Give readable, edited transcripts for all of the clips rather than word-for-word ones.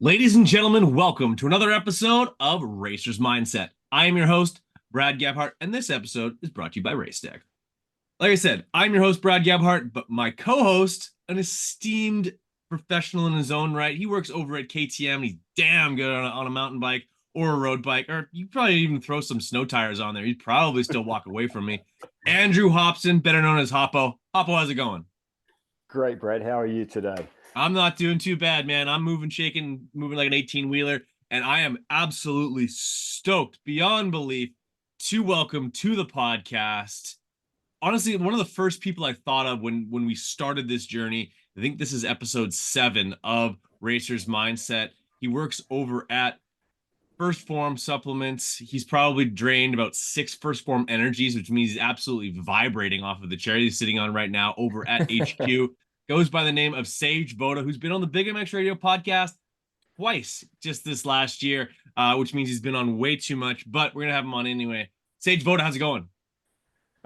Ladies and gentlemen, welcome to another episode of Racer's Mindset. I am your host, Brad Gebhart, and this episode is brought to you by RaceTech. Like I said, I'm your host, Brad Gebhart, but my co-host, an esteemed professional in his own right, he works over at KTM, and he's damn good on a mountain bike or a road bike, or you probably even throw some snow tires on there. He'd probably still walk away from me. Andrew Hobson, better known as Hoppo. Hoppo, how's it going? Great, Brad. How are you today? I'm not doing too bad, man. I'm moving, shaking, moving like an 18 wheeler, and I am absolutely stoked beyond belief to welcome to the podcast. Honestly, one of the first people I thought of when we started this journey. I think this is episode 7 of Racer's Mindset. He works over at First Form supplements. He's probably drained about 6 First Form energies, which means he's absolutely vibrating off of the chair he's sitting on right now over at HQ. Goes by the name of Sage Voda, who's been on the Big MX Radio podcast twice just this last year, which means he's been on way too much, but we're going to have him on anyway. Sage Voda, how's it going?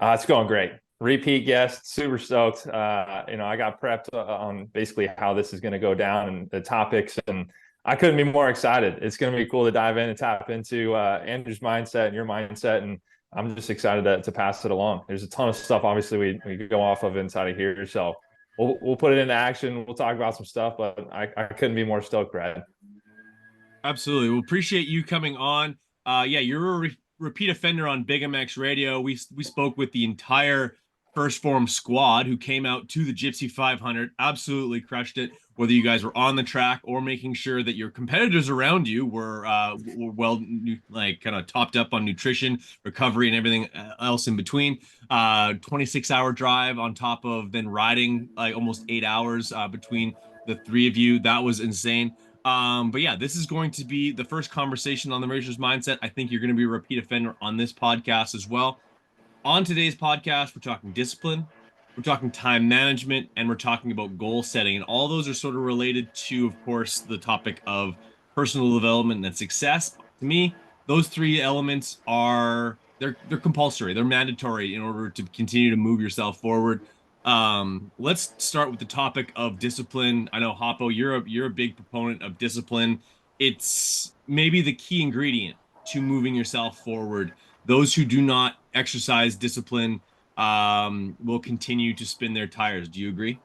It's going great. Repeat guest, super stoked. I got prepped on basically how this is going to go down and the topics, and I couldn't be more excited. It's going to be cool to dive in and tap into Andrew's mindset and your mindset, and I'm just excited to pass it along. There's a ton of stuff, obviously, we could go off of inside of here, so we'll put it into action. We'll talk about some stuff, but I couldn't be more stoked, Brad. Absolutely. We appreciate you coming on. You're a repeat offender on Big MX Radio. We spoke with the entire First Form squad who came out to the Gypsy 500, absolutely crushed it. Whether you guys were on the track or making sure that your competitors around you were well, kind of topped up on nutrition, recovery, and everything else in between. 26-hour drive on top of then riding like almost 8 hours between the three of you. That was insane. But yeah, this is going to be the first conversation on the Racer's Mindset. I think you're going to be a repeat offender on this podcast as well. On today's podcast, we're talking discipline, we're talking time management, and we're talking about goal setting. And all those are sort of related to, of course, the topic of personal development and success. To me, those three elements they're compulsory, they're mandatory in order to continue to move yourself forward. Let's start with the topic of discipline. I know, Hoppo, you're a big proponent of discipline. It's maybe the key ingredient to moving yourself forward. Those who do not exercise discipline will continue to spin their tires. Do you agree?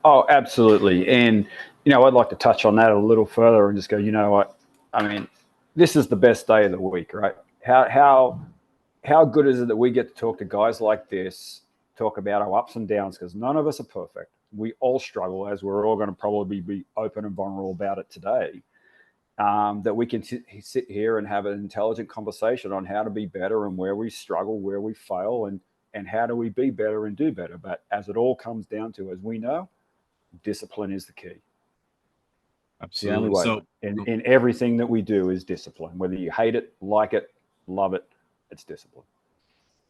Oh, absolutely. And, I'd like to touch on that a little further and just go, you know what? I mean, this is the best day of the week, right? How good is it that we get to talk to guys like this, talk about our ups and downs, because none of us are perfect. We all struggle, as we're all going to probably be open and vulnerable about it today. That we can sit here and have an intelligent conversation on how to be better and where we struggle, where we fail, and how do we be better and do better. But as it all comes down to, as we know, discipline is the key. Absolutely. The only way in everything that we do is discipline. Whether you hate it, like it, love it, it's discipline.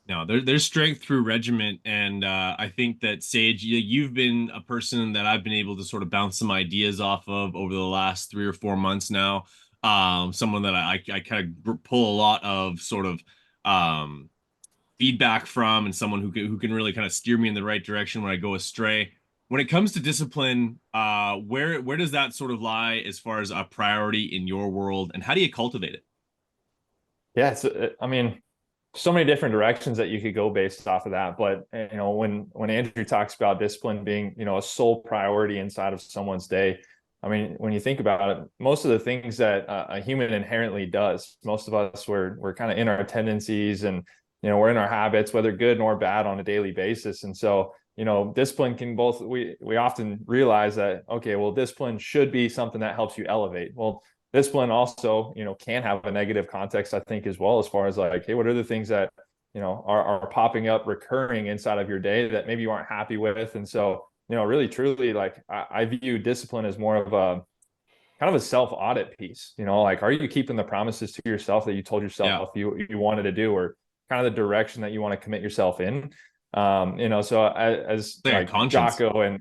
No, there's strength through regiment, and I think that Sage, you've been a person that I've been able to sort of bounce some ideas off of over the last 3 or 4 months now. Someone that I kind of pull a lot of sort of feedback from, and someone who can really kind of steer me in the right direction when I go astray. When it comes to discipline, where does that sort of lie as far as a priority in your world, and how do you cultivate it? Yeah, so many different directions that you could go based off of that. But when Andrew talks about discipline being a sole priority inside of someone's day, I mean, when you think about it, most of the things that a human inherently does, most of us we're kind of in our tendencies, and we're in our habits, whether good nor bad, on a daily basis. And so discipline can both, we often realize that, okay, well, discipline should be something that helps you elevate. Well, discipline also, can have a negative context, I think, as well, as far as like, hey, what are the things that, are popping up, recurring inside of your day that maybe you aren't happy with? And so, really, truly, like, I view discipline as more of a kind of a self-audit piece, like, are you keeping the promises to yourself that you told yourself you wanted to do, or kind of the direction that you want to commit yourself in? So as like Jocko and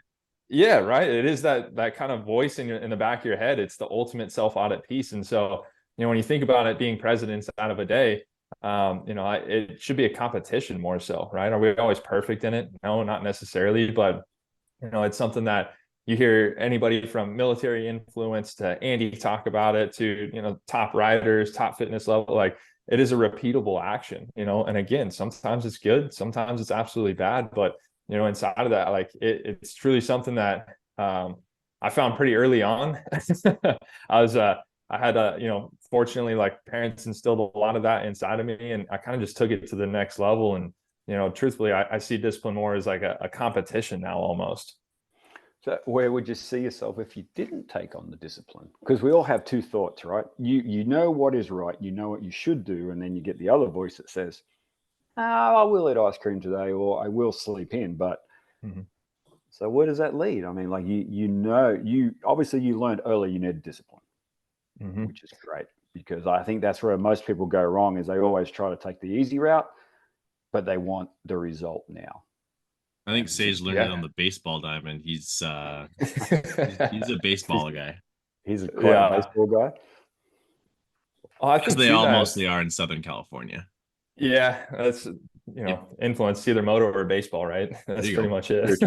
yeah, right. It is that kind of voice in the back of your head. It's the ultimate self-audit piece. And so, when you think about it being present inside of a day, it should be a competition more so, right? Are we always perfect in it? No, not necessarily, but it's something that you hear anybody from military influence to Andy talk about it to, top riders, top fitness level, like it is a repeatable action, and again, sometimes it's good, sometimes it's absolutely bad, but inside of that, like it's truly something that I found pretty early on. I had fortunately, like, parents instilled a lot of that inside of me, and I kind of just took it to the next level. And truthfully, I see discipline more as like a competition now almost. So where would you see yourself if you didn't take on the discipline? Because we all have two thoughts, right? You know what is right, you know what you should do, and then you get the other voice that says, "Oh, I will eat ice cream today, or I will sleep in." But so where does that lead? I mean, like you obviously you learned early you need discipline, which is great, because I think that's where most people go wrong, is they always try to take the easy route, but they want the result now. I think Sage learned it on the baseball diamond. He's a baseball guy. He's quite a baseball guy. Oh, I As think they too, all that mostly are in Southern California. yeah, that's influence either motor or baseball, right? That's pretty much it.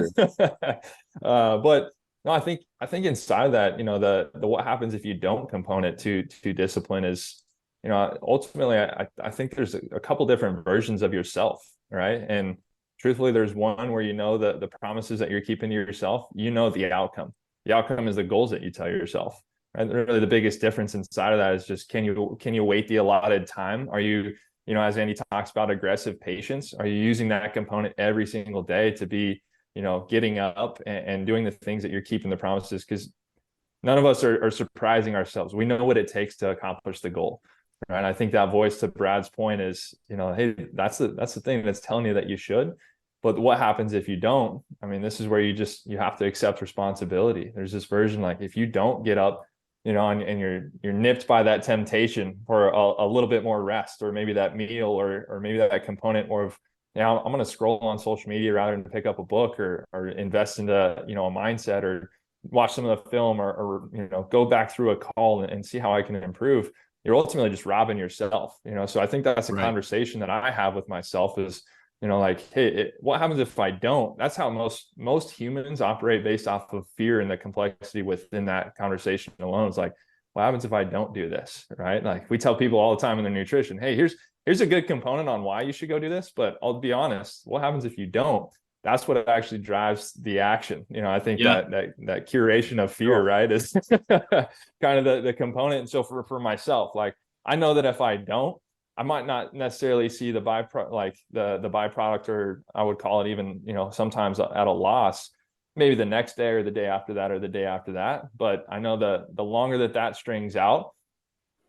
But no, I think inside of that, the what happens if you don't component to discipline is, ultimately I think there's a couple different versions of yourself, right? And truthfully, there's one where the promises that you're keeping to yourself, the outcome. The outcome is the goals that you tell yourself. Right? Really, the biggest difference inside of that is just, can you wait the allotted time? Are you, as Andy talks about aggressive patience, are you using that component every single day to be, getting up and doing the things that you're keeping the promises? Because none of us are surprising ourselves. We know what it takes to accomplish the goal. Right. I think that voice, to Brad's point, is, hey, that's the thing that's telling you that you should. But what happens if you don't? I mean, this is where you have to accept responsibility. There's this version, like, if you don't get up, and you're nipped by that temptation for a little bit more rest, or maybe that meal, or maybe that component more of, I'm going to scroll on social media rather than pick up a book, or invest into, a mindset, or watch some of the film, or go back through a call and see how I can improve. You're ultimately just robbing yourself, So I think that's a conversation that I have with myself is, like, hey, what happens if I don't? That's how most humans operate, based off of fear and the complexity within that conversation alone. It's like, what happens if I don't do this? Right? Like, we tell people all the time in their nutrition, hey, here's a good component on why you should go do this, but I'll be honest, what happens if you don't? That's what actually drives the action. I think that curation of fear, right, is kind of the component. And so for myself, like, I know that if I don't, I might not necessarily see the byproduct, like the byproduct, or I would call it even, sometimes at a loss, maybe the next day or the day after that or the day after that. But I know the longer that strings out,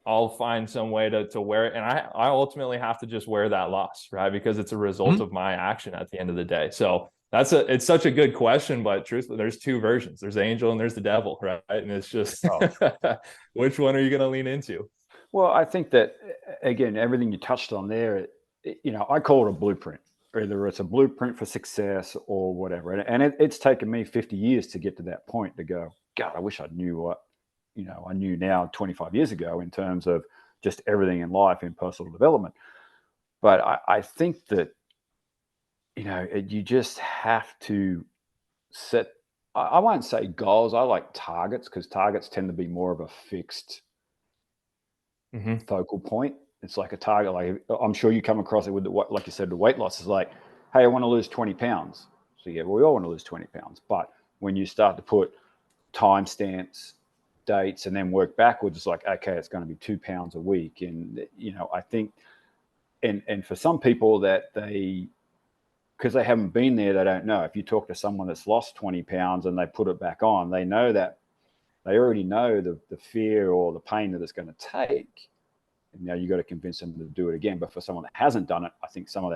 I'll find some way to wear it. And I ultimately have to just wear that loss, right? Because it's a result of my action at the end of the day. So it's such a good question, but truthfully, there's two versions. There's the angel and there's the devil, right? And it's just, which one are you going to lean into? Well, I think that, again, everything you touched on there, I call it a blueprint. Either it's a blueprint for success or whatever. And it's taken me 50 years to get to that point, to go, God, I wish I knew what, I knew now 25 years ago, in terms of just everything in life, in personal development. But I think that, you just have to set, I won't say goals. I like targets, because targets tend to be more of a fixed focal point. It's like a target. Like, I'm sure you come across it with like you said, the weight loss is like, hey, I want to lose 20 pounds. So yeah, we all want to lose 20 pounds. But when you start to put timestamps, dates, and then work backwards, it's like, okay, it's going to be 2 pounds a week. And, I think, and for some people that because they haven't been there, they don't know. If you talk to someone that's lost 20 pounds and they put it back on, they know that, they already know the fear or the pain that it's going to take. And now you got to convince them to do it again. But for someone that hasn't done it, I think some of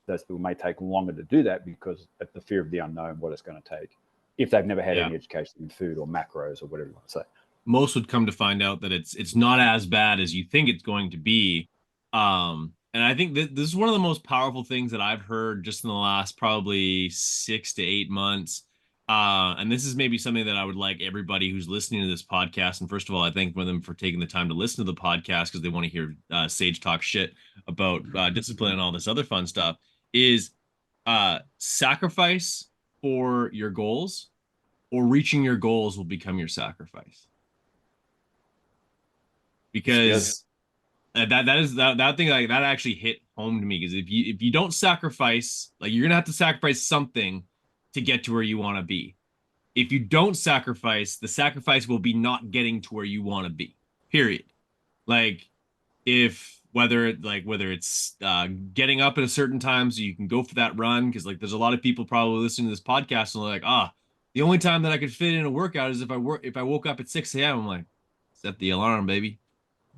those people may take longer to do that, because of the fear of the unknown, what it's going to take, if they've never had any education in food or macros or whatever you want to say. Most would come to find out that it's not as bad as you think it's going to be. And I think that this is one of the most powerful things that I've heard just in the last probably 6 to 8 months. And this is maybe something that I would like everybody who's listening to this podcast. And first of all, I thank them for taking the time to listen to the podcast, because they want to hear Sage talk shit about discipline and all this other fun stuff. Is sacrifice for your goals or reaching your goals will become your sacrifice. It's good. Because that thing, like that actually hit home to me, because if you don't sacrifice, like you're gonna have to sacrifice something to get to where you want to be. If you don't sacrifice, the sacrifice will be not getting to where you want to be. Period. Like if whether it's getting up at a certain time so you can go for that run, because like there's a lot of people probably listening to this podcast and they're like, the only time that I could fit in a workout is if I woke up at 6 a.m. I'm like, set the alarm, baby.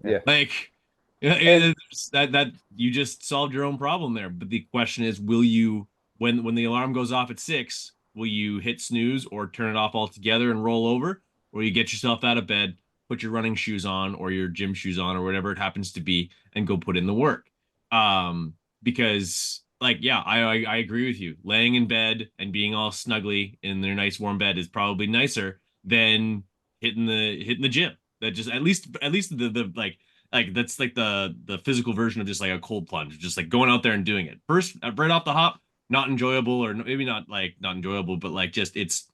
Yeah. Like And that you just solved your own problem there. But the question is, will you, when the alarm goes off at 6, will you hit snooze or turn it off altogether and roll over, or you get yourself out of bed, put your running shoes on or your gym shoes on or whatever it happens to be, and go put in the work? Because like, yeah, I agree with you. Laying in bed and being all snuggly in their nice warm bed is probably nicer than hitting the gym. That just at least the like that's like the physical version of just like a cold plunge, just like going out there and doing it first right off the hop. Not enjoyable, or maybe not enjoyable, but like just it's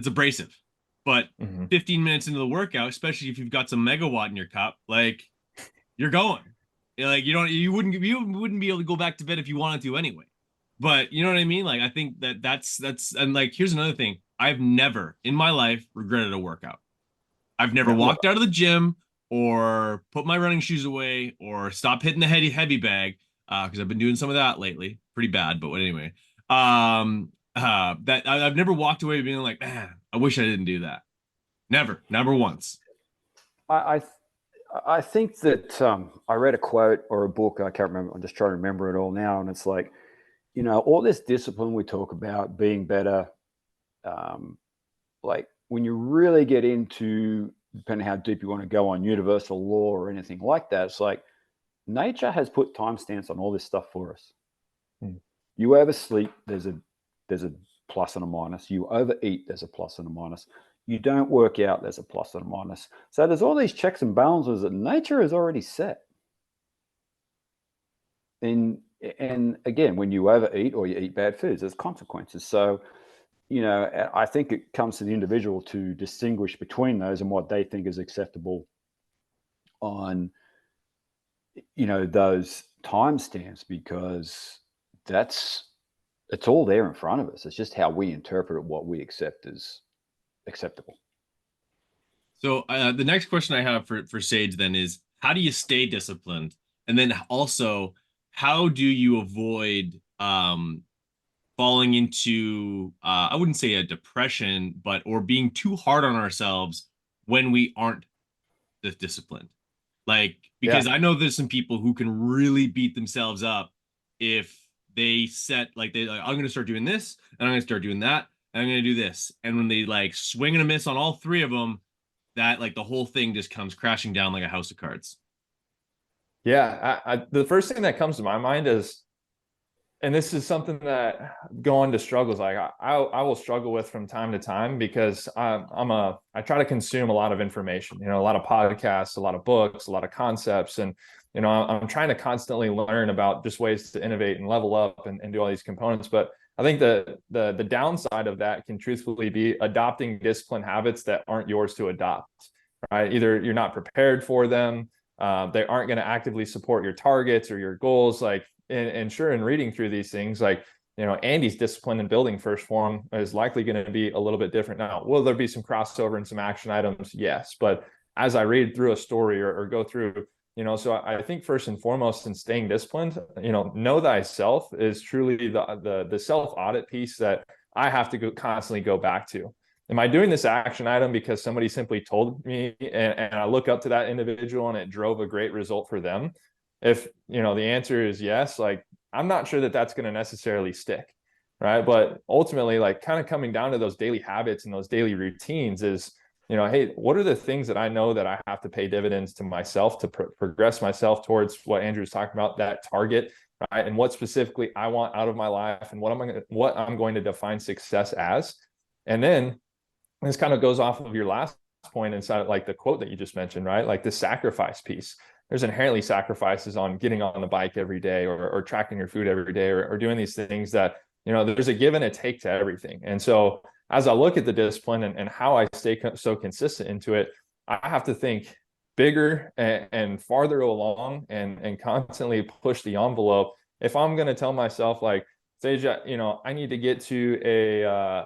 abrasive. But Mm-hmm. 15 minutes into the workout, especially if you've got some megawatt in your cup, like you're going. Like you wouldn't be able to go back to bed if you wanted to anyway. But you know what I mean? Like I think that's and like here's another thing. I've never in my life regretted a workout. I've never Yeah, walked out of the gym or put my running shoes away or stopped hitting the heavy bag, because I've been doing some of that lately. Pretty bad, but anyway. That I've never walked away being like, man, I wish I didn't do that. Never once. I I think that I read a quote or a book. I can't remember. I'm just trying to remember it all now. And it's like, all this discipline we talk about being better, like when you really get into, depending how deep you want to go on universal law or anything like that, it's like nature has put timestamps on all this stuff for us. You oversleep, there's a plus and a minus. You overeat, there's a plus and a minus. You don't work out, there's a plus and a minus. So there's all these checks and balances that nature has already set. And again, when you overeat or you eat bad foods, there's consequences. So, I think it comes to the individual to distinguish between those and what they think is acceptable on, those timestamps, because it's all there in front of us. It's just how we interpret what we accept as acceptable. So the next question I have for Sage then is, how do you stay disciplined? And then also, how do you avoid falling into I wouldn't say a depression, but or being too hard on ourselves when we aren't disciplined? Like, because Yeah. I know there's some people who can really beat themselves up if they set like I'm going to start doing this and I'm going to start doing that and I'm going to do this, and when they like swing and a miss on all three of them, that like the whole thing just comes crashing down like a house of cards. Yeah. The first thing that comes to my mind is, and this is something that going to struggles, like I will struggle with from time to time, because I try to consume a lot of information, a lot of podcasts, a lot of books, a lot of concepts. And, I'm trying to constantly learn about just ways to innovate and level up and do all these components. But I think the downside of that can truthfully be adopting discipline habits that aren't yours to adopt, right? Either you're not prepared for them. They aren't going to actively support your targets or your goals. Like, and sure, in reading through these things, like, Andy's discipline in building First Phorm is likely going to be a little bit different. Now, will there be some crossover and some action items? Yes. But as I read through a story or go through, so I think first and foremost in staying disciplined, know thyself is truly the self audit piece that I have to constantly go back to. Am I doing this action item because somebody simply told me and I look up to that individual and it drove a great result for them? If, the answer is yes, like, I'm not sure that that's going to necessarily stick, right? But ultimately, like, kind of coming down to those daily habits and those daily routines is, hey, what are the things that I know that I have to pay dividends to myself to progress myself towards what Andrew's talking about, that target, right? And what specifically I want out of my life and what I'm going to define success as. And then this kind of goes off of your last point inside of like the quote that you just mentioned, right? Like the sacrifice piece. There's inherently sacrifices on getting on the bike every day or tracking your food every day or doing these things that, there's a give and a take to everything. And so as I look at the discipline and how I stay so consistent into it, I have to think bigger and farther along and constantly push the envelope. If I'm going to tell myself like, Sage, I need to get to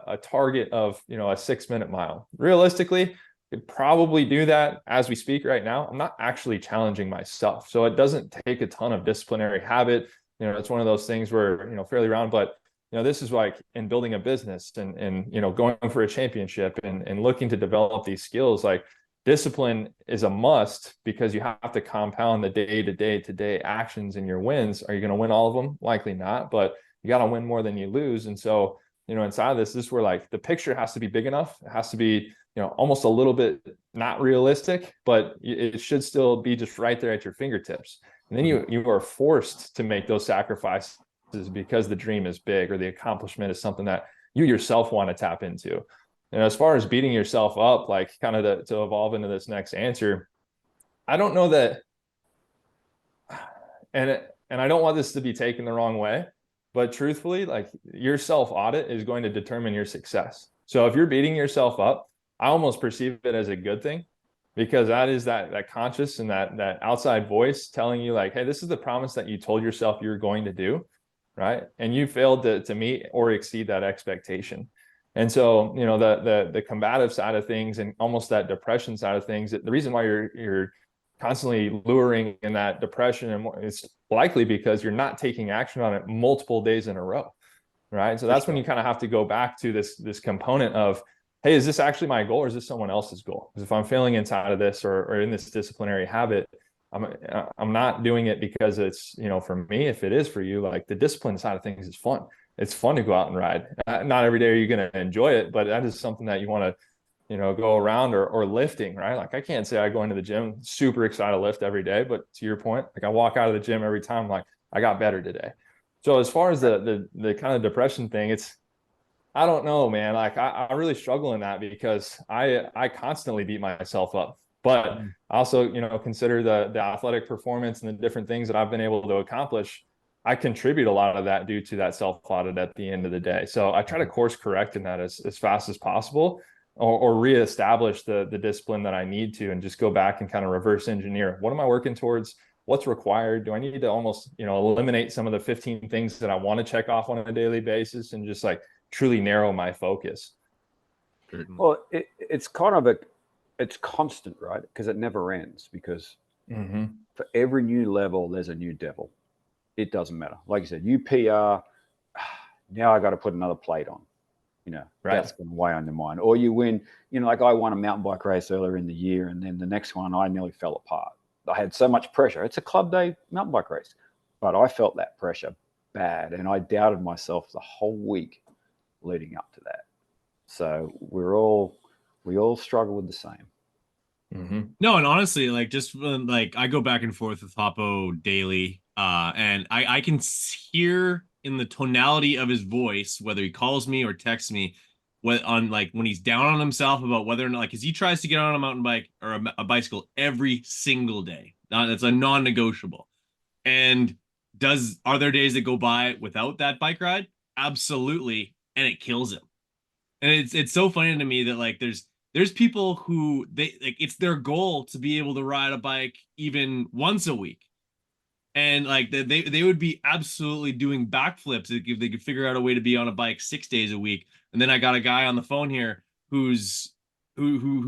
a target of, a 6-minute mile. Realistically, could probably do that as we speak right now. I'm not actually challenging myself. So it doesn't take a ton of disciplinary habit. It's one of those things where, fairly round, but this is like in building a business and going for a championship and looking to develop these skills. Like discipline is a must because you have to compound the day-to-day actions in your wins. Are you going to win all of them? Likely not, but you got to win more than you lose. And so, inside of this is where like the picture has to be big enough. It has to be, almost a little bit not realistic, but it should still be just right there at your fingertips. And then you are forced to make those sacrifices because the dream is big or the accomplishment is something that you yourself want to tap into. And as far as beating yourself up, like kind of to evolve into this next answer, I don't know that, and I don't want this to be taken the wrong way, but truthfully, like your self-audit is going to determine your success. So if you're beating yourself up, I almost perceive it as a good thing, because that is that conscious and that outside voice telling you like, hey, this is the promise that you told yourself you're going to do, right? And you failed to meet or exceed that expectation. And so, the combative side of things and almost that depression side of things, the reason why you're constantly luring in that depression, and it's likely because you're not taking action on it multiple days in a row, right? So that's when you kind of have to go back to this component of, hey, is this actually my goal or is this someone else's goal? Because if I'm failing inside of this or in this disciplinary habit, I'm not doing it because it's, for me. If it is for you, like the discipline side of things is fun. It's fun to go out and ride. Not every day are you going to enjoy it, but that is something that you want to, go around or lifting, right? Like I can't say I go into the gym super excited to lift every day, but to your point, like I walk out of the gym every time, like I got better today. So as far as the kind of depression thing, I don't know, man. Like I really struggle in that because I constantly beat myself up, but I also, consider the athletic performance and the different things that I've been able to accomplish. I contribute a lot of that due to that self-audit at the end of the day. So I try to course correct in that as fast as possible, or reestablish the discipline that I need to, and just go back and kind of reverse engineer. What am I working towards? What's required? Do I need to almost, eliminate some of the 15 things that I want to check off on a daily basis and just like truly narrow my focus? Well, it's kind of it's constant, right? Because it never ends, because for every new level, there's a new devil. It doesn't matter. Like you said, you PR, now I got to put another plate on. Right. That's going to weigh on your mind. Or you win, like I won a mountain bike race earlier in the year, and then the next one I nearly fell apart. I had so much pressure. It's a club day mountain bike race, but I felt that pressure bad, and I doubted myself the whole week leading up to that. So we all struggle with the same. No, and honestly, like just like I go back and forth with Hopo daily, and I can hear in the tonality of his voice, whether he calls me or texts me, when he's down on himself about whether or not, like, because he tries to get on a mountain bike or a bicycle every single day. That's a non-negotiable. And are there days that go by without that bike ride? Absolutely, and it kills him. And it's so funny to me that like there's people who it's their goal to be able to ride a bike even once a week, and like they would be absolutely doing backflips if they could figure out a way to be on a bike 6 days a week. And then I got a guy on the phone here who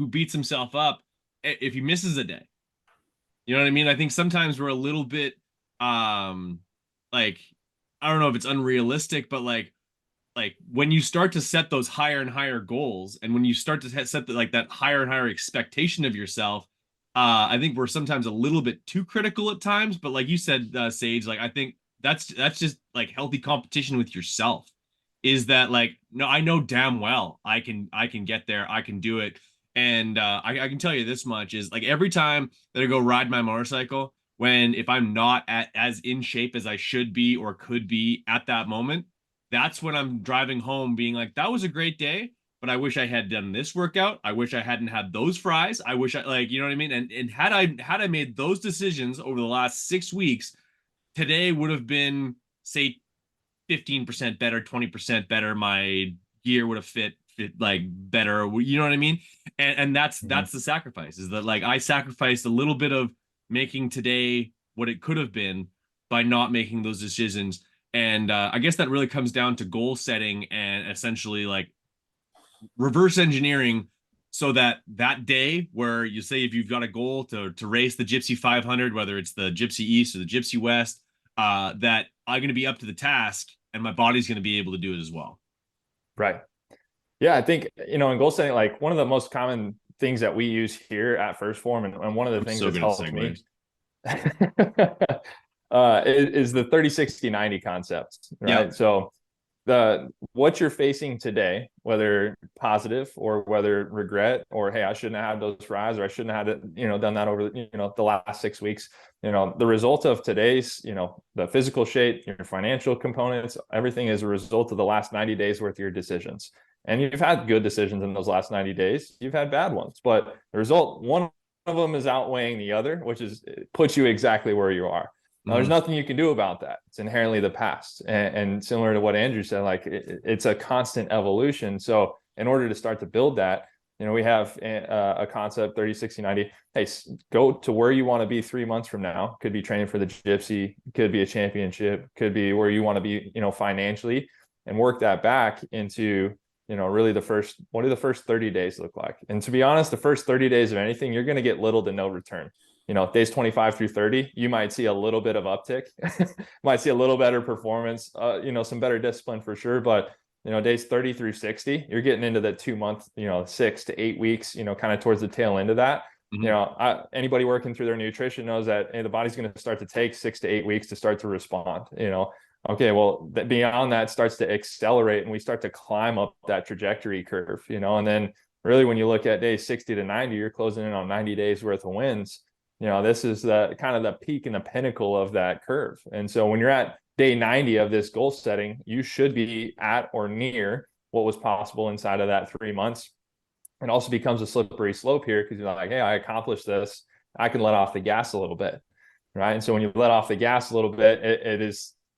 beats himself up if he misses a day. You know what I mean? I think sometimes we're a little bit like, I don't know if it's unrealistic, but like when you start to set those higher and higher goals, and when you start to set that higher and higher expectation of yourself, I think we're sometimes a little bit too critical at times. But like you said, Sage, like I think that's just like healthy competition with yourself. Is that like, no, I know damn well I can get there, I can do it. And I can tell you this much is like every time that I go ride my motorcycle, if I'm not as in shape as I should be or could be at that moment, that's when I'm driving home being like, that was a great day, but I wish I had done this workout. I wish I hadn't had those fries. I wish you know what I mean? And had I made those decisions over the last 6 weeks, today would have been, say, 15% better, 20% better. My gear would have fit like better. You know what I mean? And that's the sacrifice, is that like I sacrificed a little bit of making today what it could have been by not making those decisions. And I guess that really comes down to goal setting and essentially like reverse engineering, so that that day where you say, if you've got a goal to race the Gypsy 500, whether it's the Gypsy East or the Gypsy West, that I'm going to be up to the task and my body's going to be able to do it as well. Right. Yeah, I think, in goal setting, like one of the most common things that we use here at First Phorm, and one of the I'm things so that's good at helped me segues. is the 30-60-90 concept, right? Yeah. So what you're facing today, whether positive or whether regret, or hey, I shouldn't have had those fries, or I shouldn't have had it, done that over the last 6 weeks. The result of today's, the physical shape, your financial components, everything is a result of the last 90 days worth of your decisions. And you've had good decisions in those last 90 days. You've had bad ones, but the result, one of them is outweighing the other, which puts you exactly where you are. Now, there's nothing you can do about that. It's inherently the past. And similar to what Andrew said, like it's a constant evolution. So in order to start to build that, we have a concept, 30-60-90. Hey, go to where you want to be 3 months from now. Could be training for the Gypsy, could be a championship, could be where you want to be, financially, and work that back into, really what do the first 30 days look like? And to be honest, the first 30 days of anything, you're going to get little to no return. Days 25 through 30, you might see a little bit of uptick, might see a little better performance, some better discipline for sure. But, days 30 through 60, you're getting into the 2 month, 6 to 8 weeks, kind of towards the tail end of that. Anybody working through their nutrition knows that, hey, the body's going to start to take 6 to 8 weeks to start to respond, Okay, well, beyond that starts to accelerate, and we start to climb up that trajectory curve, and then really when you look at days 60 to 90, you're closing in on 90 days worth of wins. This is the kind of the peak and the pinnacle of that curve. And so when you're at day 90 of this goal setting, you should be at or near what was possible inside of that 3 months. It also becomes a slippery slope here, because you're like, hey, I accomplished this, I can let off the gas a little bit, right? And so when you let off the gas a little bit,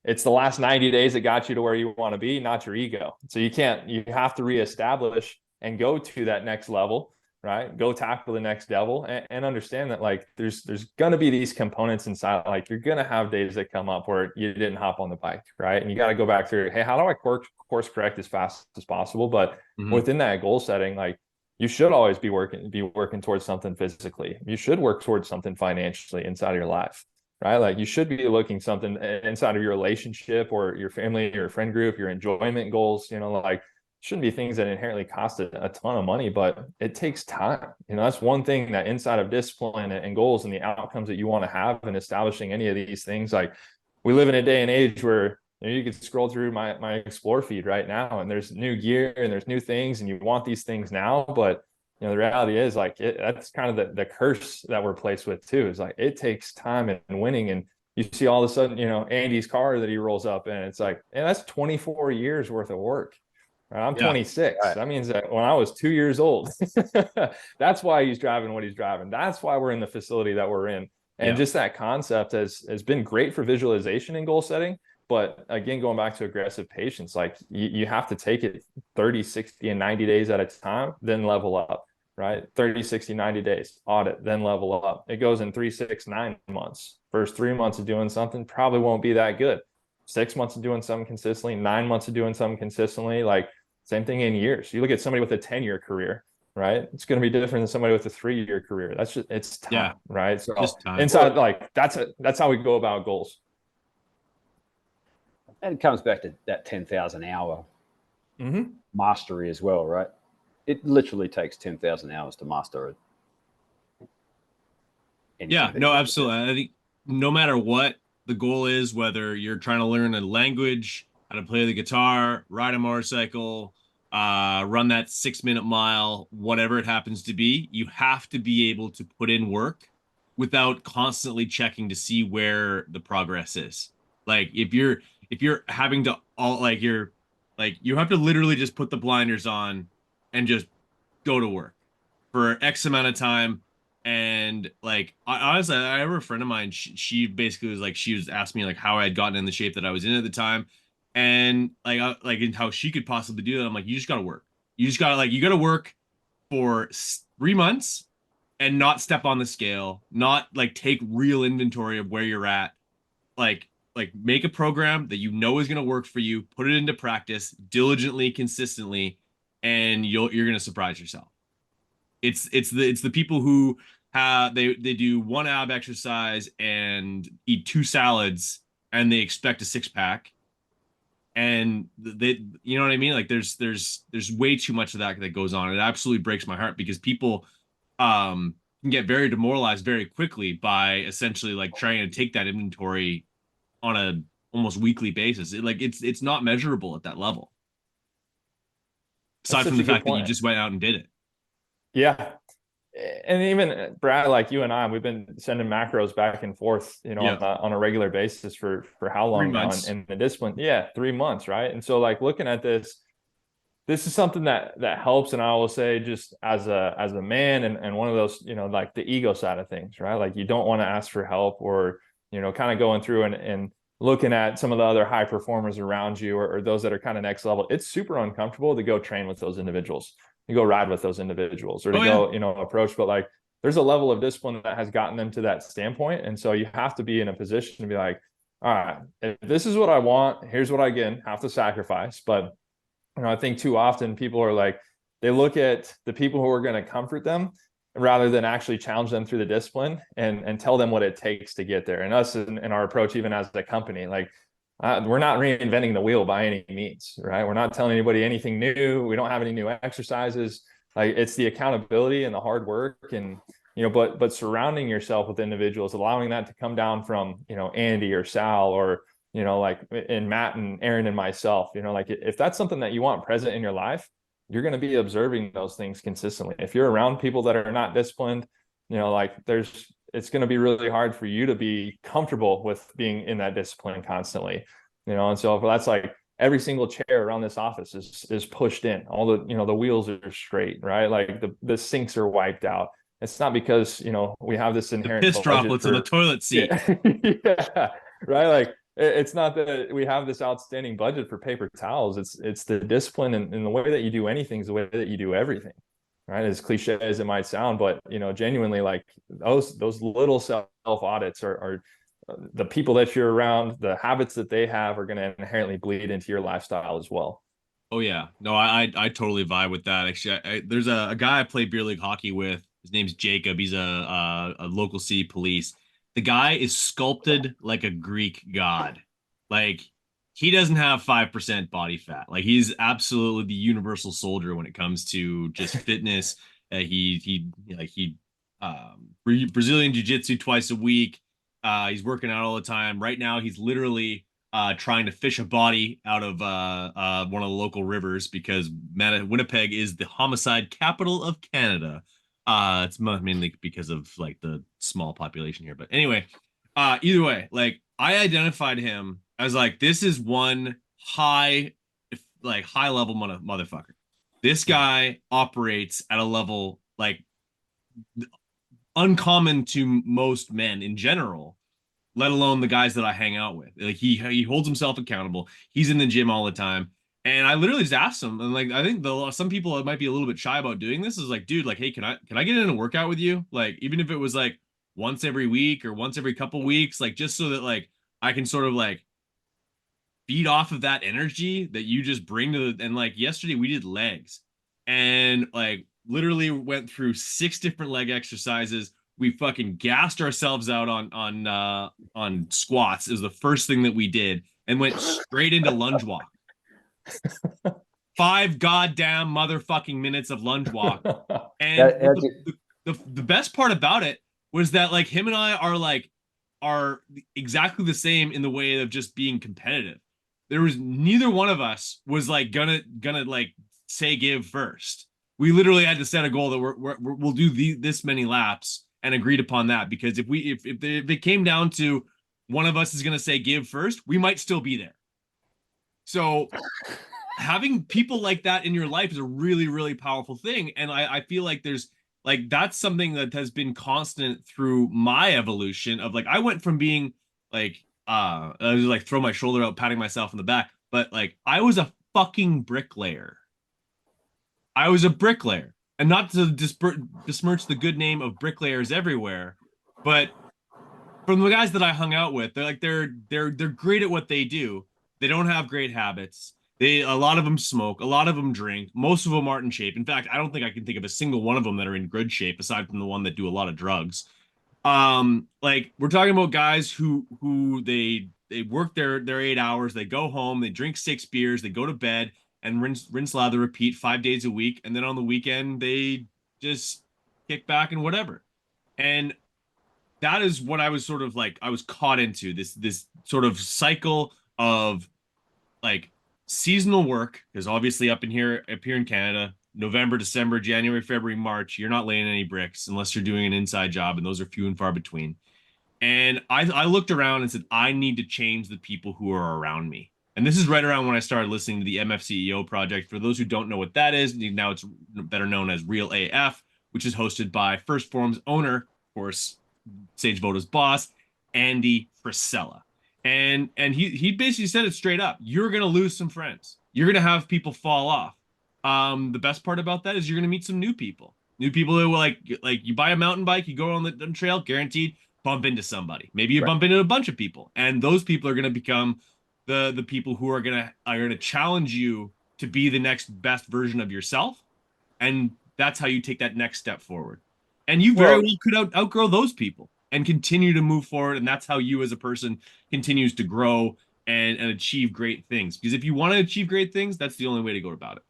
it's the last 90 days that got you to where you want to be, not your ego. So you have to reestablish and go to that next level, right? Go tackle the next devil, and understand that like there's going to be these components inside. Like you're going to have days that come up where you didn't hop on the bike, right? And you got to go back through, hey, how do I course correct as fast as possible? But within that goal setting, like you should always be working towards something physically. You should work towards something financially inside of your life, right? Like you should be looking something inside of your relationship or your family, your friend group, your enjoyment goals, like shouldn't be things that inherently cost a ton of money, but it takes time. That's one thing that inside of discipline and goals and the outcomes that you want to have in establishing any of these things, like we live in a day and age where you can scroll through my explore feed right now, and there's new gear and there's new things, and you want these things now, but the reality is like that's kind of the curse that we're placed with too, is like it takes time and winning. And you see all of a sudden, Andy's car that he rolls up in, it's like, and that's 24 years worth of work. I'm 26. Right. That means that when I was 2 years old, that's why he's driving what he's driving. That's why we're in the facility that we're in. And just that concept has been great for visualization and goal setting. But again, going back to aggressive patience, like you have to take it 30, 60, and 90 days at a time, then level up, right? 30, 60, 90 days, audit, then level up. It goes in 3, 6, 9 months. First 3 months of doing something probably won't be that good. 6 months of doing something consistently, 9 months of doing something consistently, like same thing in years. You look at somebody with a 10-year career, right? It's going to be different than somebody with a 3-year career. That's just, it's time, right? So just time. Inside, like that's how we go about goals. And it comes back to that 10,000 hour mastery as well, right? It literally takes 10,000 hours to master it. Yeah, no, absolutely. I think no matter what the goal is, whether you're trying to learn a language, how to play the guitar, ride a motorcycle, run that 6-minute mile, whatever it happens to be, you have to be able to put in work without constantly checking to see where the progress is. Like if you're having to you have to literally just put the blinders on and just go to work for X amount of time. And like honestly, I have a friend of mine. She basically was like, she was asking me like how I had gotten in the shape that I was in at the time, And like in how she could possibly do that, I'm like, you just gotta work. You gotta work for 3 months and not step on the scale, not like take real inventory of where you're at. Like make a program that you know is gonna work for you, put it into practice diligently, consistently, and you're gonna surprise yourself. It's the people who they do one ab exercise and eat two salads and they expect a six pack, and they, you know what I mean? Like there's way too much of that goes on. It absolutely breaks my heart because people can get very demoralized very quickly by essentially like trying to take that inventory on a almost weekly basis. It's not measurable at that level. That's Aside from such the a good fact that you point. just went out and did it. Yeah. And even Brad, like you and I, we've been sending macros back and forth, Yeah. on a regular basis for how Three long now? months. And the discipline, yeah, 3 months, right? And so like looking at this is something that helps. And I will say, just as a man and one of those, like the ego side of things, right? Like you don't want to ask for help, or kind of going through and looking at some of the other high performers around you, or those that are kind of next level. It's super uncomfortable to go train with those individuals, to go ride with those individuals, or to Oh yeah. go approach. But like there's a level of discipline that has gotten them to that standpoint, and so you have to be in a position to be like, all right, if this is what I want, here's what I again have to sacrifice. But I think too often people are like, they look at the people who are going to comfort them rather than actually challenge them through the discipline and tell them what it takes to get there. And us in our approach, even as a company, like we're not reinventing the wheel by any means, right? We're not telling anybody anything new. We don't have any new exercises. Like it's the accountability and the hard work, and but surrounding yourself with individuals, allowing that to come down from Andy or Sal, or like in Matt and Aaron and myself, like if that's something that you want present in your life, you're going to be observing those things consistently. If you're around people that are not disciplined, like it's going to be really hard for you to be comfortable with being in that discipline constantly, and so if that's like every single chair around this office is pushed in, all the the wheels are straight, right? Like the sinks are wiped out. It's not because we have this The inherent piss budget droplets on the for, toilet seat. yeah, yeah, right. Like it's not that we have this outstanding budget for paper towels. It's the discipline, and the way that you do anything is the way that you do everything, right? As cliche as it might sound, but genuinely, like those little self audits are the people that you're around, the habits that they have are going to inherently bleed into your lifestyle as well. Oh yeah, no, I totally vibe with that. Actually, there's a guy I play beer league hockey with. His name's Jacob. He's a local city police. The guy is sculpted like a Greek god. Like he doesn't have 5% body fat. Like he's absolutely the universal soldier when it comes to just fitness. He Brazilian jiu-jitsu twice a week. He's working out all the time. Right now, he's literally trying to fish a body out of one of the local rivers because Winnipeg is the homicide capital of Canada. It's mainly because of like the small population here. But anyway, either way, like I identified him as like this is one high level motherfucker. This guy operates at a level like uncommon to most men in general, let alone the guys that I hang out with. Like he holds himself accountable. He's in the gym all the time. And I literally just asked him, and like I think some people might be a little bit shy about doing this. Is like, dude, like, hey, can I get in a workout with you? Like, even if it was like once every week or once every couple weeks, like just so that like I can sort of like feed off of that energy that you just bring to the, and like yesterday we did legs and like literally went through 6 different leg exercises. We fucking gassed ourselves out on squats. It was the first thing that we did and went straight into lunge walk. 5 goddamn motherfucking minutes of lunge walk. And the best part about it was that like him and I are exactly the same in the way of just being competitive. There was neither one of us was like gonna like say give first. We literally had to set a goal that we'll do this many laps and agreed upon that, because if it came down to one of us is gonna say give first, we might still be there. So having people like that in your life is a really, really powerful thing. And I feel like there's like that's something that has been constant through my evolution of like I went from being like I was like throw my shoulder out, patting myself in the back. but like I was a fucking bricklayer. I was a bricklayer. And not to besmirch the good name of bricklayers everywhere, but from the guys that I hung out with, they're great at what they do. They don't have great habits. A lot of them smoke, a lot of them drink, most of them aren't in shape. In fact, I don't think I can think of a single one of them that are in good shape aside from the one that do a lot of drugs. Like we're talking about guys who they work their 8 hours, they go home, they drink 6 beers, they go to bed and rinse lather repeat 5 days a week, and then on the weekend they just kick back and whatever. And that is what I was sort of like I was caught into this sort of cycle of like seasonal work, because obviously up here in Canada, November, December, January, February, March, you're not laying any bricks unless you're doing an inside job, and those are few and far between. And I looked around and said, I need to change the people who are around me. And this is right around when I started listening to the MFCEO project. For those who don't know what that is, now it's better known as Real AF, which is hosted by First Form's owner, of course, Sage Voda's boss, Andy Frisella. And he basically said it straight up. You're gonna lose some friends. You're gonna have people fall off. The best part about that is you're gonna meet some new people. New people who will like you buy a mountain bike, you go on the trail, guaranteed bump into somebody. Maybe you Right. bump into a bunch of people, and those people are gonna become the people who are gonna challenge you to be the next best version of yourself, and that's how you take that next step forward. And you very Well, well could outgrow those people and continue to move forward, and that's how you as a person continues to grow and achieve great things. Because if you want to achieve great things, that's the only way to go about it.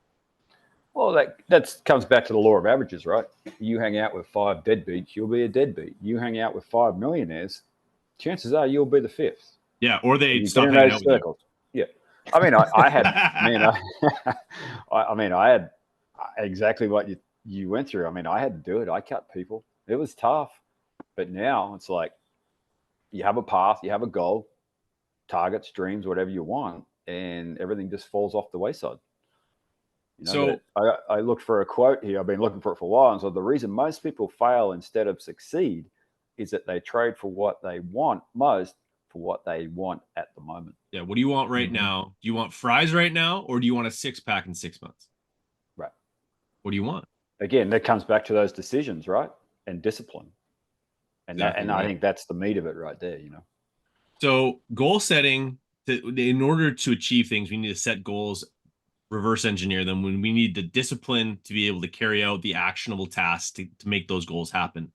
well, that comes back to the law of averages, right? You hang out with 5 deadbeats, you'll be a deadbeat. You hang out with 5 millionaires, chances are you'll be the 5th. Yeah, or they You get stop in hanging those out with you. circles. Yeah, I mean, I had, man, I mean, I had exactly what you went through. I mean, I had to do it. I cut people. It was tough, but now it's like you have a path, you have a goal, targets, dreams, whatever you want, and everything just falls off the wayside. So I looked for a quote here. I've been looking for it for a while. And so the reason most people fail instead of succeed is that they trade for what they want most for what they want at the moment. yeah, what do you want right Mhm. now? Do you want fries right now, or do you want a 6 pack in 6 months? Right. What do you want? Again, that comes back to those decisions, right? And discipline. And Exactly I right. think that's the meat of it right there, So goal setting, in order to achieve things, we need to set goals, reverse engineer them. When we need the discipline to be able to carry out the actionable tasks to make those goals happen.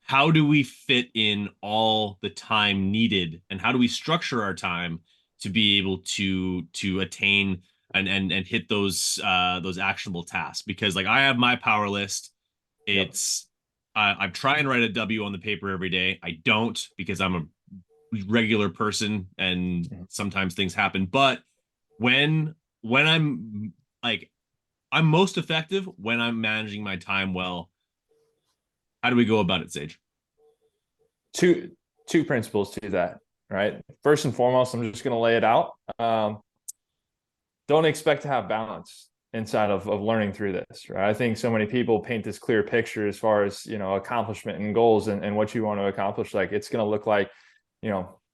How do we fit in all the time needed, and how do we structure our time to be able to attain and hit those actionable tasks? Because like I have my power list. Yep. It's I try and write a W on the paper every day. I don't, because I'm a regular person and Mhm. sometimes things happen. But when I'm like I'm most effective when I'm managing my time well. How do we go about it, Sage? Two principles to that, right? First and foremost, I'm just going to lay it out. Don't expect to have balance inside of learning through this, right? I think so many people paint this clear picture as far as, accomplishment and goals and what you want to accomplish. Like it's going to look like,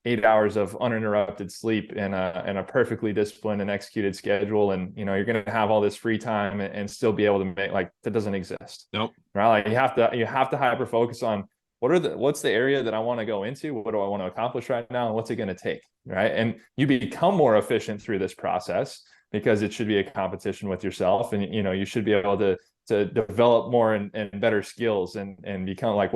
8 hours of uninterrupted sleep and a perfectly disciplined and executed schedule. And, you're going to have all this free time and still be able to make, like, that doesn't exist. Nope. Right. Like you have to hyper focus on what's the area that I want to go into? What do I want to accomplish right now? And what's it going to take? Right. And you become more efficient through this process because it should be a competition with yourself. And, you should be able to develop more and better skills and become like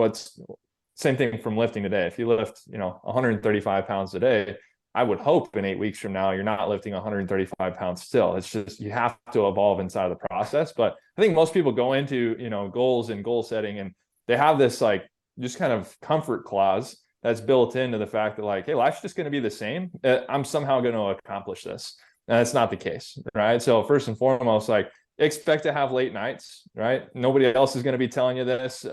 same thing from lifting today. If you lift, 135 pounds a day, I would hope in 8 weeks from now, you're not lifting 135 pounds still. It's just, you have to evolve inside of the process. But I think most people go into, goals and goal setting, and they have this like just kind of comfort clause that's built into the fact that like, hey, life's just going to be the same. I'm somehow going to accomplish this. And that's not the case, right? So first and foremost, like, expect to have late nights, right? Nobody else is going to be telling you this.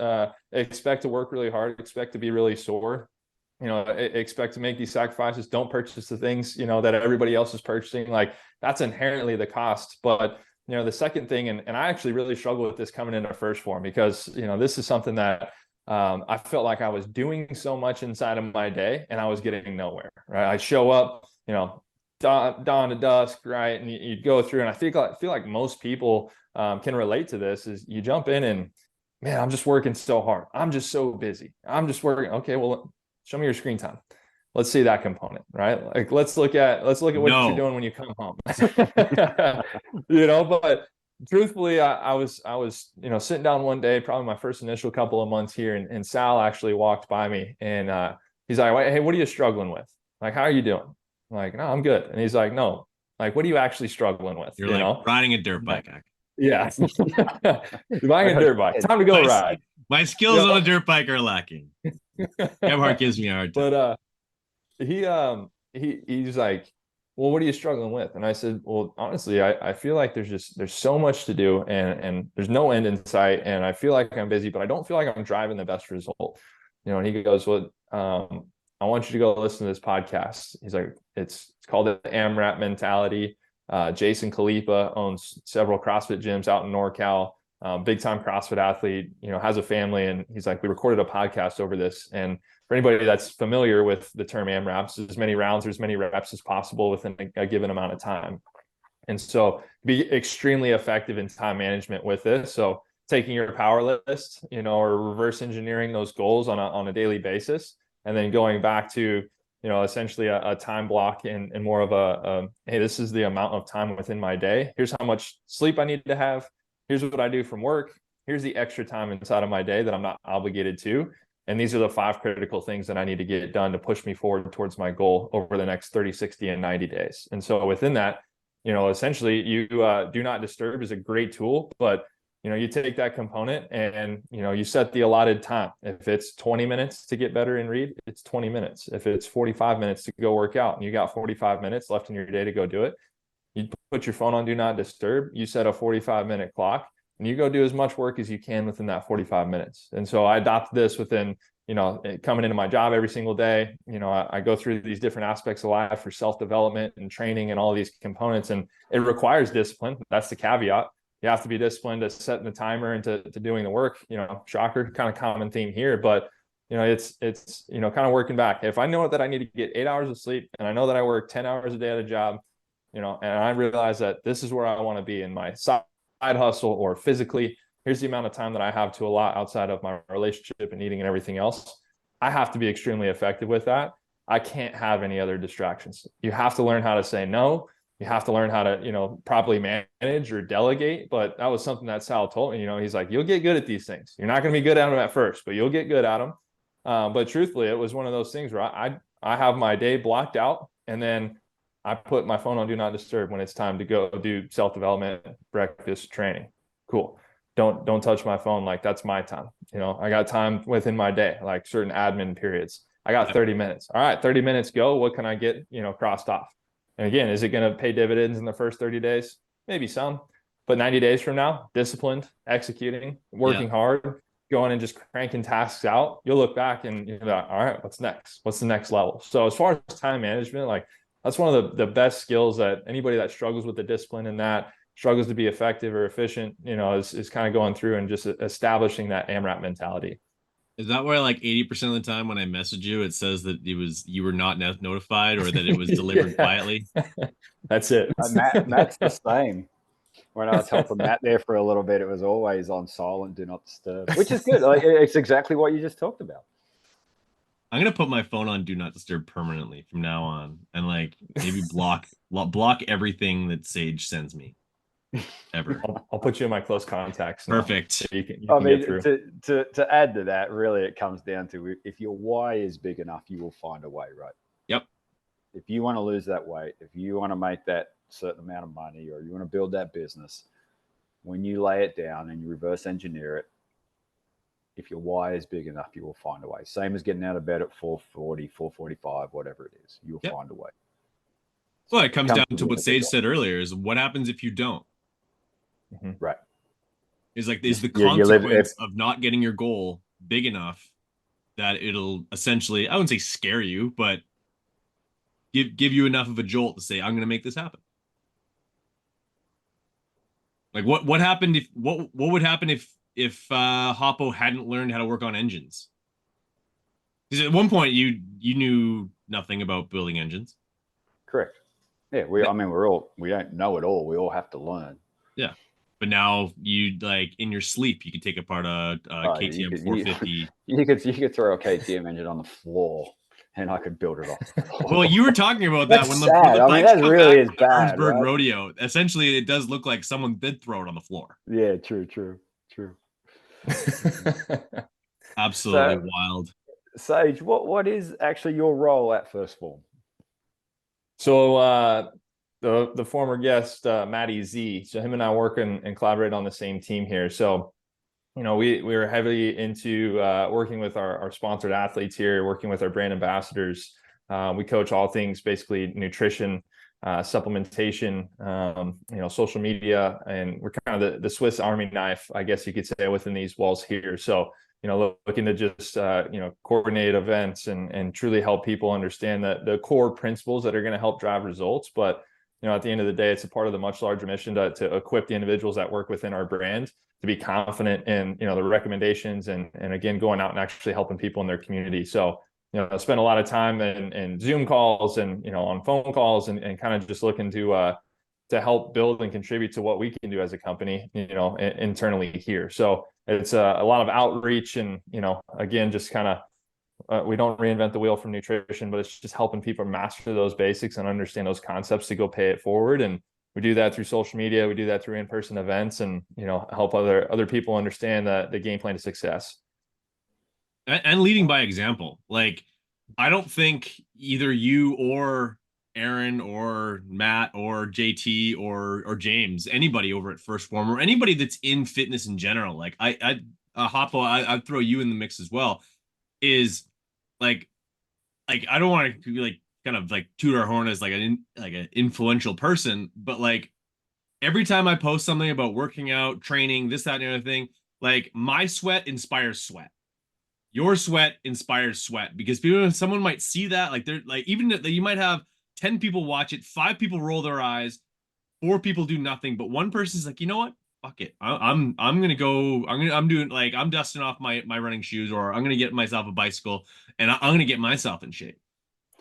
Expect to work really hard. Expect to be really sore. Expect to make these sacrifices. Don't purchase the things, that everybody else is purchasing. Like that's inherently the cost. But, the second thing, and I actually really struggle with this coming into First Form because, this is something that I felt like I was doing so much inside of my day and I was getting nowhere, right? I show up, dawn to dusk, right? And you go through, and I feel like most people can relate to this. Is you jump in and, man, I'm just working so hard. I'm just so busy. I'm just working. Okay, well, show me your screen time. Let's see that component, right? Like let's look at what you're doing when you come home. But truthfully, I was sitting down one day, probably my first initial couple of months here, and Sal actually walked by me, and he's like, "Hey, what are you struggling with? Like, how are you doing?" I'm like, "No, I'm good." And he's like, "No, like, what are you actually struggling with?" You're like riding a dirt bike. Yeah. Buying a dirt bike. Time to go ride. My skills on a dirt bike are lacking. Gebhardt gives me a hard time. But he's like, "Well, what are you struggling with?" And I said, "Well, honestly, I feel like there's so much to do, and there's no end in sight, and I feel like I'm busy, but I don't feel like I'm driving the best result." And he goes, "Well, I want you to go listen to this podcast." He's like, it's called the AMRAP Mentality. Jason Khalifa owns several CrossFit gyms out in NorCal, big time CrossFit athlete, has a family. And he's like, we recorded a podcast over this. And for anybody that's familiar with the term AMRAPs, as many rounds or as many reps as possible within a given amount of time. And so be extremely effective in time management with this. So taking your power list, or reverse engineering those goals on a daily basis, and then going back to essentially a time block and more of a hey, this is the amount of time within my day. Here's how much sleep I need to have. Here's what I do from work. Here's the extra time inside of my day that I'm not obligated to. And these are the 5 critical things that I need to get done to push me forward towards my goal over the next 30, 60, and 90 days. And so within that, essentially you do not disturb is a great tool, but you take that component and, you set the allotted time. If it's 20 minutes to get better and read, it's 20 minutes. If it's 45 minutes to go work out and you got 45 minutes left in your day to go do it, you put your phone on do not disturb, you set a 45-minute clock, and you go do as much work as you can within that 45 minutes. And so I adopted this within, coming into my job every single day. I go through these different aspects of life for self-development and training and all these components, and it requires discipline. That's the caveat. You have to be disciplined to setting the timer and to doing the work. Shocker, kind of common theme here, but it's kind of working back. If I know that I need to get 8 hours of sleep, and I know that I work 10 hours a day at a job, and I realize that this is where I want to be in my side hustle or physically, here's the amount of time that I have to allot outside of my relationship and eating and everything else. I have to be extremely effective with that. I can't have any other distractions. You have to learn how to say no. You have to learn how to, properly manage or delegate. But that was something that Sal told me, he's like, you'll get good at these things. You're not going to be good at them at first, but you'll get good at them. But truthfully, it was one of those things where I have my day blocked out, and then I put my phone on do not disturb when it's time to go do self-development, breakfast, training. Cool. Don't touch my phone. Like, that's my time. I got time within my day, like certain admin periods. I got 30 minutes. All right, 30 minutes go. What can I get, crossed off? And again, is it going to pay dividends in the first 30 days? Maybe some, but 90 days from now, disciplined, executing, working hard, going and just cranking tasks out, you'll look back and you're like, all right, what's next? What's the next level? So as far as time management, like, that's one of the best skills that anybody that struggles with the discipline and that struggles to be effective or efficient, is kind of going through and just establishing that AMRAP mentality. Is that where like 80% of the time when I message you, it says that you were not notified or that it was delivered quietly? That's it. Matt's the same. When I was helping Matt there for a little bit, it was always on silent, do not disturb, which is good. Like, it's exactly what you just talked about. I'm gonna put my phone on do not disturb permanently from now on, and like maybe block everything that Sage sends me. Ever. I'll put you in my close contacts. Perfect. So you can get through. To add to that, really, it comes down to if your why is big enough, you will find a way, right? Yep. If you want to lose that weight, if you want to make that certain amount of money, or you want to build that business, when you lay it down and you reverse engineer it, if your why is big enough, you will find a way. Same as getting out of bed at 4:40, 4:45, whatever it is, you'll find a way. Well, it comes down to what Sage said earlier: is what happens if you don't. Mm-hmm. Right. Is the consequence of not getting your goal big enough that it'll essentially, I wouldn't say scare you, but give you enough of a jolt to say, I'm going to make this happen. Like what happened if what would happen if Hoppo hadn't learned how to work on engines? Because at one point you knew nothing about building engines. Correct. Yeah, I mean, we don't know it all. We all have to learn. Yeah. But now you like in your sleep, you can take apart a Oh, you KTM could 450. you could throw a KTM engine on the floor, and I could build it off the Well, floor. you were talking about that That's when sad. the I mean, bikes that come back really is from the bad, Ernsberg right? rodeo. Essentially, it does look like someone did throw it on the floor. Yeah, true. Absolutely So, wild. Sage, what is actually your role at First Form? So the former guest Matty Z, so him and I work and collaborate on the same team here. So we were heavily into working with our sponsored athletes here, working with our brand ambassadors. We coach all things basically nutrition, supplementation, social media, and we're kind of the Swiss Army knife, I guess you could say, within these walls here. So looking to just coordinate events and truly help people understand the core principles that are going to help drive results. But at the end of the day, it's a part of the much larger mission to equip the individuals that work within our brand to be confident in the recommendations and again going out and actually helping people in their community. So I spend a lot of time in Zoom calls and on phone calls and kind of just looking to help build and contribute to what we can do as a company, internally here. So it's a lot of outreach and, again, just kind of, we don't reinvent the wheel from nutrition, but it's just helping people master those basics and understand those concepts to go pay it forward. And we do that through social media. We do that through in-person events and, help other people understand the game plan to success. And leading by example. Like, I don't think either you or Aaron or Matt or JT or James, anybody over at First Form or anybody that's in fitness in general, like Hoppo, I'd throw you in the mix as well, is like I don't want to be like kind of like toot our horn as like an influential person, but like every time I post something about working out, training, this, that, and the other thing, like my sweat inspires sweat. Your sweat inspires sweat because someone might see that, like they're like, even that you might have 10 people watch it, 5 people roll their eyes, 4 people do nothing, but one person's like, you know what? Fuck it. I'm gonna go. I'm doing like I'm dusting off my running shoes, or I'm gonna get myself a bicycle, and I'm gonna get myself in shape.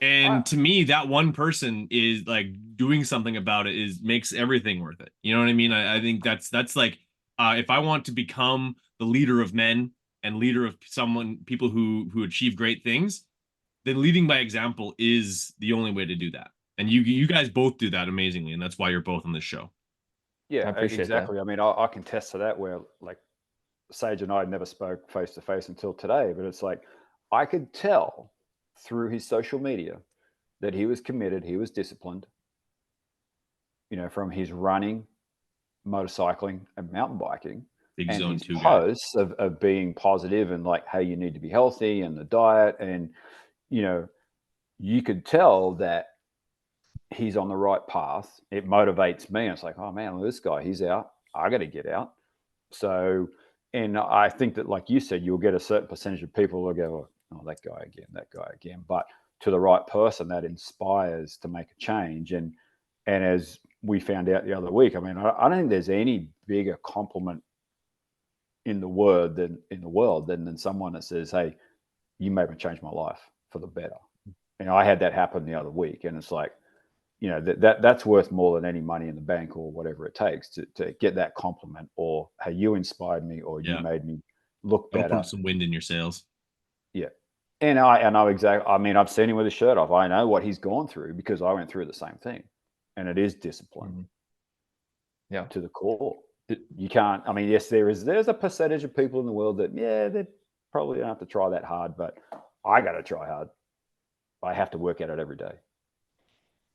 I, And to me, that one person is like doing something about it is makes everything worth it. You know what I mean? I think that's like if I want to become the leader of men and leader of people who achieve great things, then leading by example is the only way to do that. And you guys both do that amazingly, and that's why you're both on this show. I yeah, appreciate that. exactly. I mean, I can test to that. Where like Sage and I never spoke face to face until today, but it's like I could tell through his social media that he was committed, he was disciplined. From his running, motorcycling, and mountain biking, Big and zone his two guy. posts of being positive and like, hey, you need to be healthy and the diet. And, you know, you could tell that he's on the right path. It motivates me. It's like, oh man, well, this guy, he's out. I got to get out. So, and I think that, like you said, you'll get a certain percentage of people who go, oh, that guy again, that guy again. But to the right person, that inspires to make a change. And as we found out the other week, I mean, I don't think there's any bigger compliment in the world than someone that says, "Hey, you made me change my life for the better." And I had that happen the other week, and it's like, that's worth more than any money in the bank or whatever it takes to get that compliment, or hey, you inspired me, or you Yeah. made me look That'll better. put some wind in your sails. Yeah. And I know exactly. I mean, I've seen him with his shirt off. I know what he's gone through because I went through the same thing, and it is discipline. Mm-hmm. Yeah. To the core. You can't. I mean, yes, there's a percentage of people in the world that they probably don't have to try that hard, but I got to try hard. I have to work at it every day.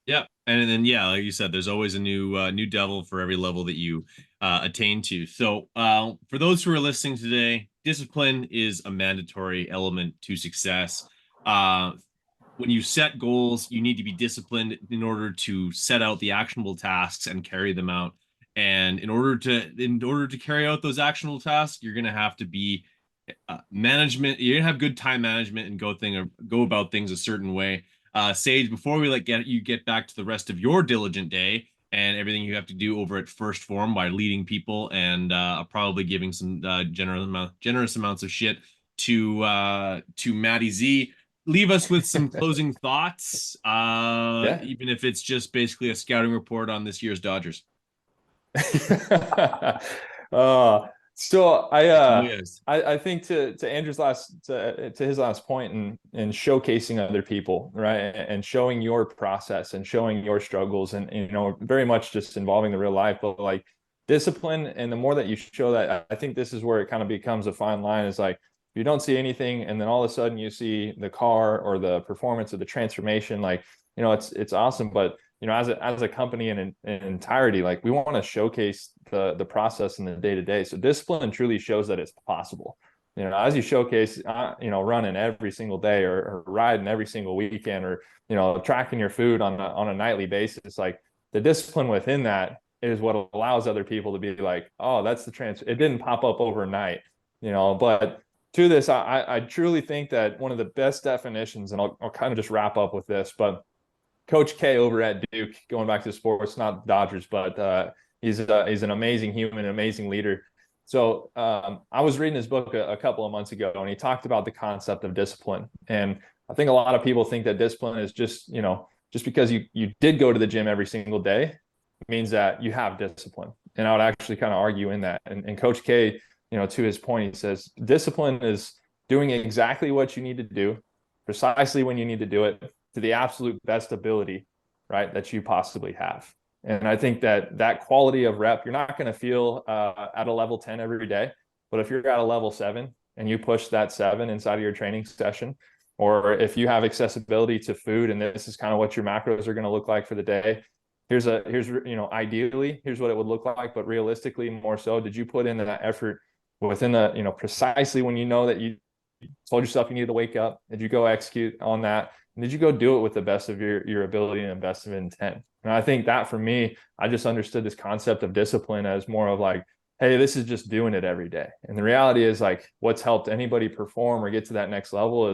Yeah, and then yeah, like you said, there's always a new devil for every level that you attain to. So for those who are listening today, discipline is a mandatory element to success. When you set goals, you need to be disciplined in order to set out the actionable tasks and carry them out. And in order to carry out those actionable tasks, you're going to have to be management. You're going to have good time management and go about things a certain way. Sage, before we get back to the rest of your diligent day and everything you have to do over at First Form by leading people and probably giving some generous amounts of shit to Matty Z. leave us with some closing thoughts, Yeah. even if it's just basically a scouting report on this year's Dodgers. So Yes. I think to Andrew's to his last point and showcasing other people, right, and showing your process and showing your struggles, and very much just involving the real life, but like discipline. And the more that you show that, I think this is where it kind of becomes a fine line. Is like you don't see anything, and then all of a sudden you see the car or the performance or the transformation. Like it's awesome, but as a company in entirety, like we want to showcase the process and the day to day. So discipline truly shows that it's possible. As you showcase, running every single day, or riding every single weekend, or tracking your food on a nightly basis. Like the discipline within that is what allows other people to be like, oh, that's the transfer. It didn't pop up overnight, But to this, I truly think that one of the best definitions, and I'll kind of just wrap up with this, but Coach K over at Duke, going back to sports, not Dodgers, but he's an amazing human, an amazing leader. So I was reading his book a couple of months ago, and he talked about the concept of discipline. And I think a lot of people think that discipline is just because you did go to the gym every single day means that you have discipline. And I would actually kind of argue in that. And Coach K, to his point, he says discipline is doing exactly what you need to do, precisely when you need to do it, to the absolute best ability, right, that you possibly have. And I think that quality of rep, you're not going to feel at a level 10 every day, but if you're at a level 7 and you push that 7 inside of your training session, or if you have accessibility to food and this is kind of what your macros are going to look like for the day, here's ideally here's what it would look like, but realistically more so, did you put in that effort within the precisely when that you told yourself you needed to wake up? Did you go execute on that? And did you go do it with the best of your ability and best of intent? And I think that for me, I just understood this concept of discipline as more of like, hey, this is just doing it every day. And the reality is like what's helped anybody perform or get to that next level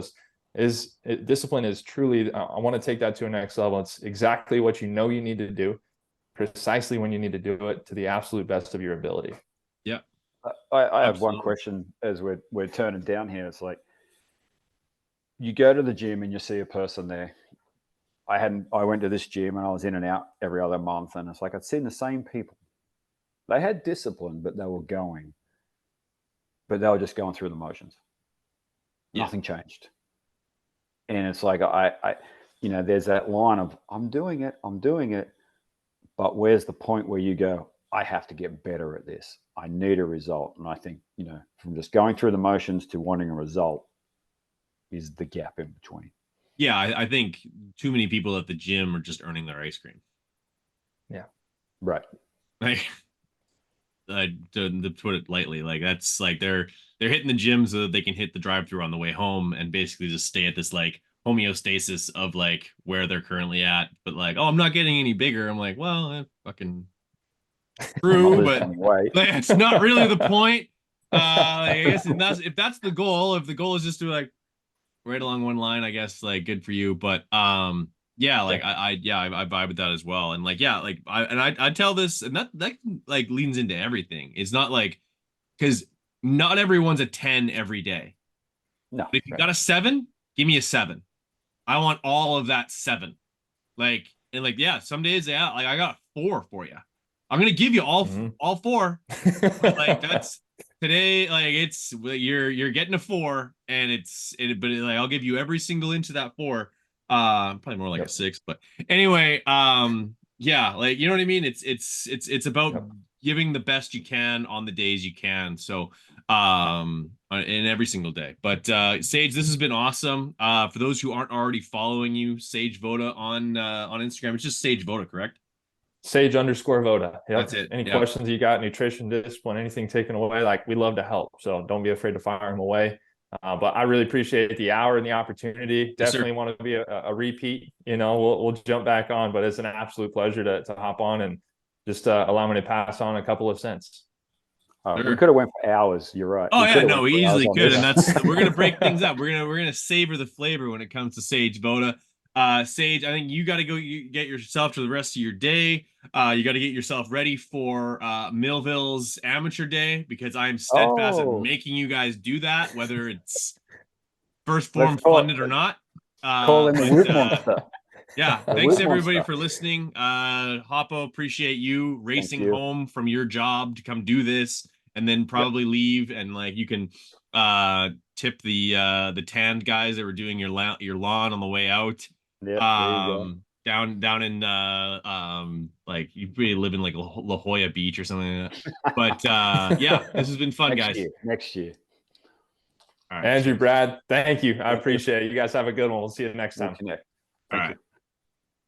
is discipline is truly, I want to take that to a next level. It's exactly what you need to do, precisely when you need to do it, to the absolute best of your ability. Yeah. I have one question as we're turning down here. It's like, you go to the gym and you see a person there. I went to this gym and I was in and out every other month, and it's like I'd seen the same people. They had discipline, but they were just going through the motions. Yeah. Nothing changed. And it's like I there's that line of I'm doing it, but where's the point where you go, I have to get better at this. I need a result. And I think, from just going through the motions to wanting a result is the gap in between. Yeah, I think too many people at the gym are just earning their ice cream. Yeah. Right. Like, to put it lightly, like that's like they're hitting the gym so that they can hit the drive-through on the way home and basically just stay at this like homeostasis of like where they're currently at. But like, oh, I'm not getting any bigger. I'm like, well, fucking true, but like, it's not really the point. I guess if that's the goal, if the goal is just to like right along one line, I guess like good for you. But yeah, like I vibe with that as well. And like, yeah, like I tell this, and that like leans into everything. It's not like, because not everyone's a 10 every day. No. But if you got a 7, give me a 7. I want all of that 7. Like, and like, yeah, some days, yeah, like I got a 4 for you. I'm gonna give you all 4. But like that's today, like it's you're getting a 4, and but like I'll give you every single inch of that 4. Probably more like a 6, but anyway, yeah, like you know what I mean. It's about giving the best you can on the days you can. So in every single day. But Sage, this has been awesome. For those who aren't already following you, Sage Voda on Instagram, it's just Sage Voda, correct? Sage_Voda. Yep. That's it. Any questions you got, nutrition, discipline, anything taken away, like we love to help. So don't be afraid to fire them away. But I really appreciate the hour and the opportunity. Definitely want to be a repeat. We'll jump back on, but it's an absolute pleasure to hop on and just allow me to pass on a couple of cents. We could have went for hours. You're right. Oh yeah, no, we easily could, and we're gonna break things up. We're gonna savor the flavor when it comes to Sage Voda. Sage, I think you got to go get yourself to the rest of your day. You got to get yourself ready for Millville's Amateur Day, because I am steadfast at making you guys do that, whether it's first form funded or not. Call him the But wood monster. yeah, The thanks wood everybody monster. for listening. Hoppo, appreciate you racing you. home from your job to come do this, and then probably leave, and like you can tip the tanned guys that were doing your lawn on the way out. Yeah, there you go. Down in like you probably live in like La Jolla Beach or something like that. But yeah, this has been fun, guys. Next year. All right. Andrew, Brad, thank you. I appreciate it. You guys have a good one. We'll see you next time. All Thank right. you.